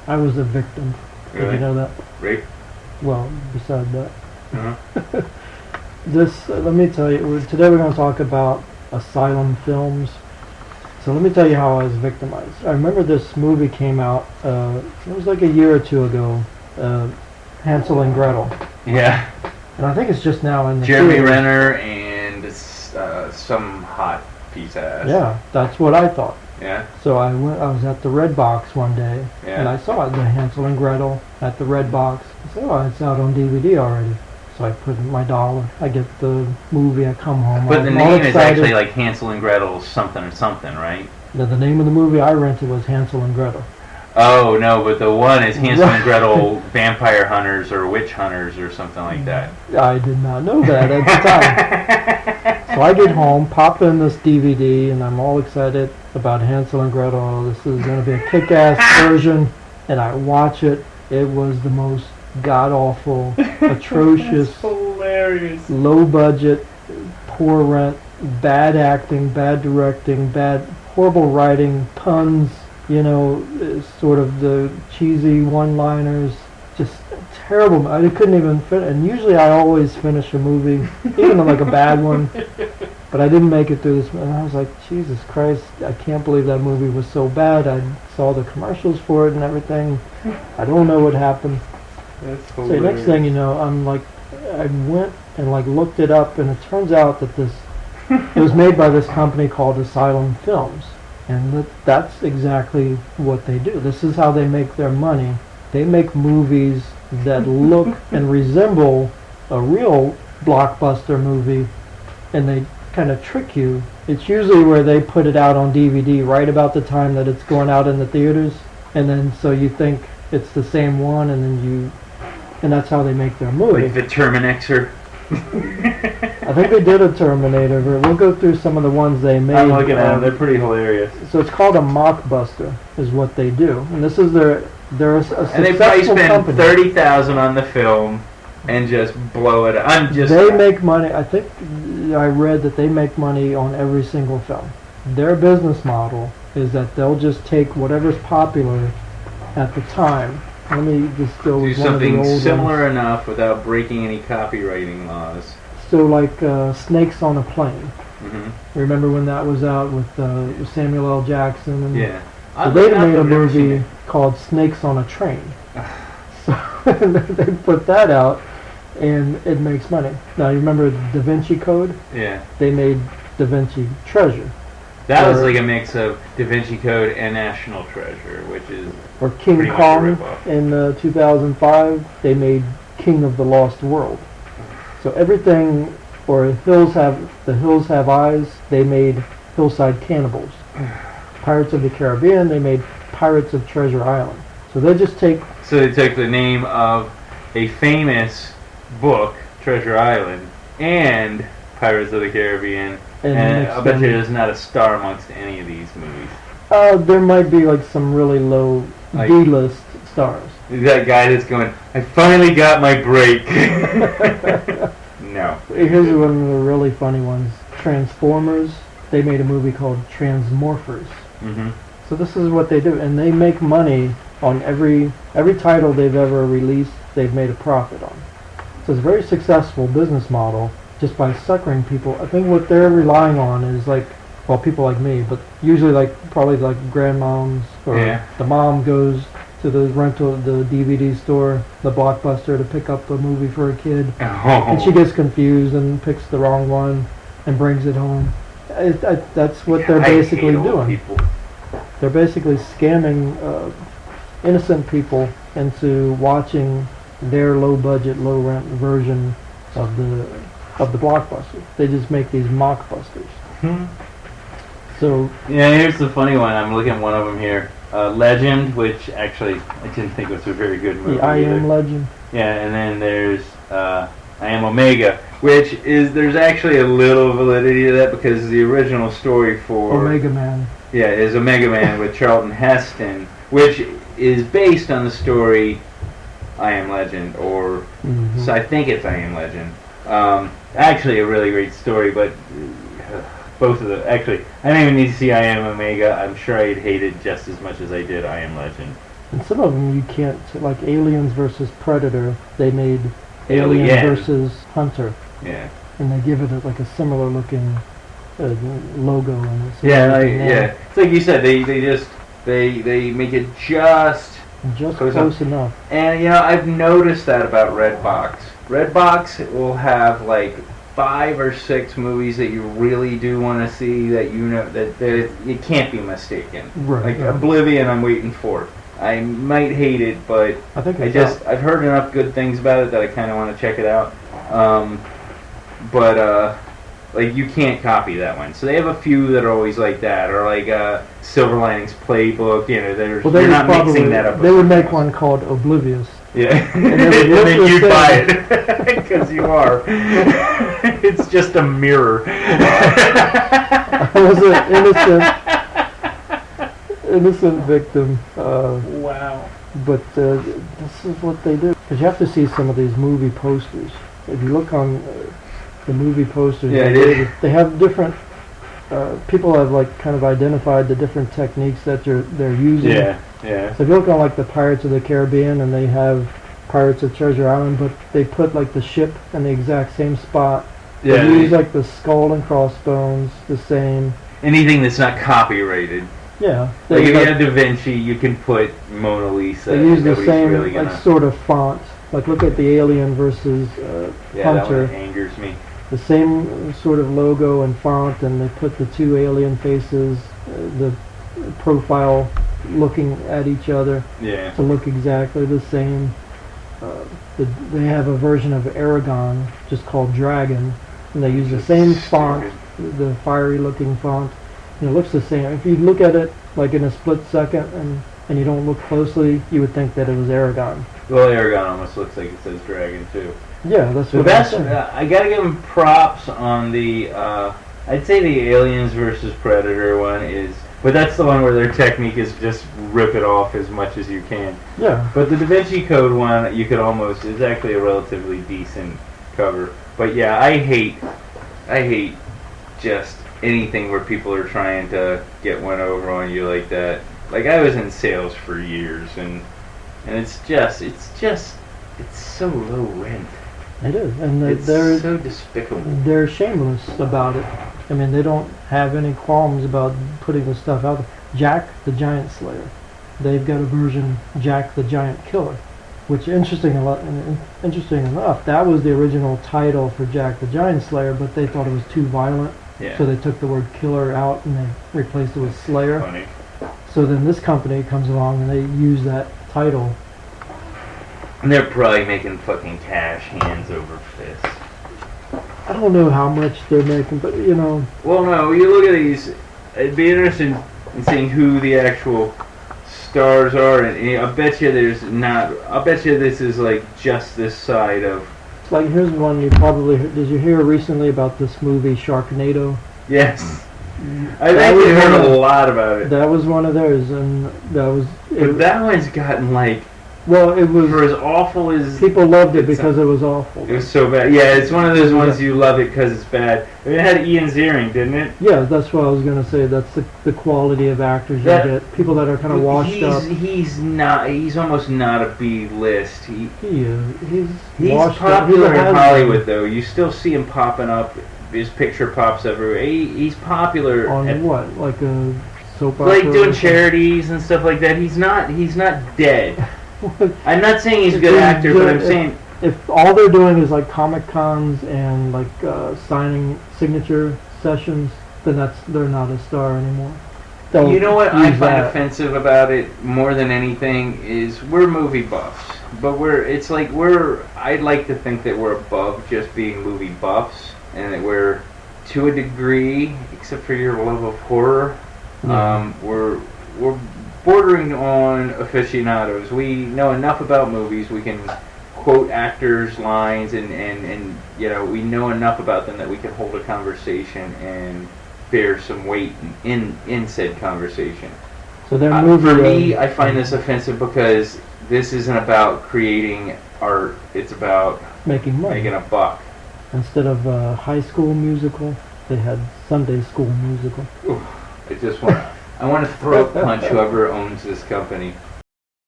I was a victim. Really? Did you know that? Rape? Well, beside that. Uh-huh. Let me tell you, today we're going to talk about Asylum Films. So let me tell you how I was victimized. I remember this movie came out, it was like a year or two ago, Hansel and Gretel. Yeah. And I think it's just now in the Jeremy theaters. Renner and some hot piece of ass. Yeah, that's what I thought. Yeah? So I was at the Red Box one day, Yeah. and I saw the Hansel and Gretel at the Red Box. I said, oh, it's out on DVD already. So I put in my $1. I get the movie, I come home. But the I'm name all is excited. actually like Hansel and Gretel something or something, right? The name of the movie I rented was Hansel and Gretel. Oh, no, but the one is Hansel and Right. Gretel Vampire Hunters or Witch Hunters or something like that. I did not know that at the time. So I get home, pop in this DVD, and I'm all excited about Hansel and Gretel. Oh, this is going to be a kick-ass version. And I watch it. It was the most god-awful, atrocious, That's hilarious. low-budget, poor rent, bad acting, bad directing, horrible writing, puns, sort of the cheesy one-liners, just terrible. I couldn't even finish, and usually I always finish a movie, even like a bad one, but I didn't make it through this, and I was like, Jesus Christ, I can't believe that movie was so bad. I saw the commercials for it and everything. I don't know what happened. That's So hilarious. next thing you know, I went and looked it up, and it turns out that it was made by this company called Asylum Films. And that's exactly what they do. This is how they make their money. They make movies that look and resemble a real blockbuster movie, and they kind of trick you. It's usually where they put it out on DVD right about the time that it's going out in the theaters, and then so you think it's the same one, and that's how they make their movie. Like the Terminexer. I think they did a Terminator. But we'll go through some of the ones they made. I'm looking at them. They're pretty hilarious. So it's called a mockbuster, is what they do, and this is they're a successful And they probably spend company. $30,000 on the film and just blow it. They make money. I think I read that they make money on every single film. Their business model is that they'll just take whatever's popular at the time. Let me just go do with one of the something old similar ones. enough without breaking any copywriting laws. So like Snakes on a Plane. Mm-hmm. Remember when that was out with Samuel L. Jackson? And Yeah. So they made a movie called Snakes on a Train. So they put that out, and it makes money. Now you remember Da Vinci Code? Yeah. They made Da Vinci Treasure. That was like a mix of Da Vinci Code and National Treasure, which is Or King pretty much a Kong rip-off. in 2005. They made King of the Lost World. So everything, or The Hills Have Eyes. They made Hillside Cannibals. Pirates of the Caribbean. They made Pirates of Treasure Island. So they just take. So they took the name of a famous book, Treasure Island, and Pirates of the Caribbean, and I bet you there's not a star amongst any of these movies. There might be like some really low Like- D-list stars. That guy that's going, I finally got my break. No. Here's one of the really funny ones. Transformers. They made a movie called Transmorphers. Mm-hmm. So this is what they do, and they make money on every title they've ever released. They've made a profit on. So it's a very successful business model just by suckering people. I think what they're relying on is people like me, but usually probably grandmoms or the mom goes to the DVD store, the Blockbuster, to pick up a movie for a kid, and she gets confused and picks the wrong one and brings it home. That's what they're basically doing. People. They're basically scamming innocent people into watching their low-budget, low-rent version of the blockbuster. They just make these mockbusters. Hmm. So yeah, here's the funny one. I'm looking at one of them here. Legend, which actually I didn't think was a very good movie. the I Am either. Legend. Yeah, and then there's I Am Omega, which there's actually a little validity to that because the original story for Omega Man. Yeah, is Omega Man with Charlton Heston, which is based on the story I Am Legend, or so I think it's I Am Legend. Actually, a really great story, but both of them. Actually, I didn't even need to see I Am Omega. I'm sure I'd hate it just as much as I did I Am Legend. And some of them you can't, like Aliens versus Predator, they made Alien Alien. versus Hunter, Yeah. and they give it like a similar looking logo and a similar Yeah, looking name. yeah. It's like you said, they make it just Just close close enough. And I've noticed that about Redbox. Redbox will have like 5 or 6 movies that you really do want to see that that it can't be mistaken. Right. Like right. Oblivion, I'm waiting for. I might hate it, but I think it's out. I've heard enough good things about it that I kind of want to check it out. Like you can't copy that one. So they have a few that are always like that, or like Silver Linings Playbook. You're not mixing that up. They would make one called Oblivious. Yeah, And and they would then look the you'd buy same. it because you are. It's just a mirror. I was an innocent victim. Wow. But this is what they do. Because you have to see some of these movie posters. If you look on the movie posters, Yeah, I did. they have different. People have like kind of identified the different techniques that they're using. Yeah, yeah. So if you look on like the Pirates of the Caribbean, and they have Pirates of Treasure Island, but they put like the ship in the exact same spot. Yeah. They use like the skull and crossbones the same. Anything that's not copyrighted. Yeah. Like if you like- have Da Vinci, you can put Mona Lisa. They use the Nobody's same really gonna- like sort of font. Like look at the Alien versus Yeah, that Hunter. one angers me. The same sort of logo and font, and they put the 2 alien faces, the profile looking at each other Yeah. to look exactly the same. They have a version of Aragon just called Dragon, and they use the same font, the fiery looking font, and it looks the same. If you look at it like in a split second and you don't look closely, you would think that it was Aragon. Well, Aragon almost looks like it says dragon too. Yeah, that's The what best, I'm saying. I gotta give them props on the, I'd say the Aliens versus Predator one is, but that's the one where their technique is just rip it off as much as you can. Yeah. But the Da Vinci Code one, you could almost, is actually a relatively decent cover. But yeah, I hate just anything where people are trying to get one over on you like that. Like I was in sales for years, and it's so low rent. It is, and It's they're so despicable. they're shameless about it. I mean, they don't have any qualms about putting the stuff out there. Jack the Giant Slayer, they've got a version Jack the Giant Killer, which interesting enough, that was the original title for Jack the Giant Slayer, but they thought it was too violent, Yeah. so they took the word killer out and they replaced it with Slayer. Funny. So then this company comes along and they use that title. And they're probably making fucking cash hands over fists. I don't know how much they're making, but you know, Well, no, you look at these. It'd be interesting in seeing who the actual stars are, and I bet you there's not. I bet you this is like just this side of. like here's one you probably did you hear recently about this movie Sharknado? Yes, I That think was we heard one a of- lot about it. That was one of theirs, and that was But that one's gotten like, well, it was for as awful as people loved it it's because it was awful. it was so bad. Yeah, it's one of those ones you love it because it's bad. I mean, it had Ian Ziering, didn't it? Yeah, that's what I was gonna say. That's the quality of actors That- you get. People that are kind of washed up. He's not. He's almost not a B list. He's He's washed up. popular He's a in has-been. Hollywood, though. You still see him popping up. His picture pops everywhere. He's popular On at, what? Like a soap opera? like or doing something? charities and stuff like that. He's not dead. I'm not saying he's a If good he's actor, but good- I'm saying If all they're doing is like Comic Cons and like signing signature sessions, then they're not a star anymore. They'll you know what I use find that. offensive about it more than anything is we're movie buffs, but I'd like to think that we're above just being movie buffs, and that we're to a degree, except for your love of horror, Yeah. we're bordering on aficionados. We know enough about movies. We can quote actors' lines, and we know enough about them that we can hold a conversation and bear some weight in said conversation. So their movie. For me, I find this offensive because this isn't about creating art. It's about making money. making a buck. Instead of a high school musical, they had Sunday school musical. I want to throat punch whoever owns this company.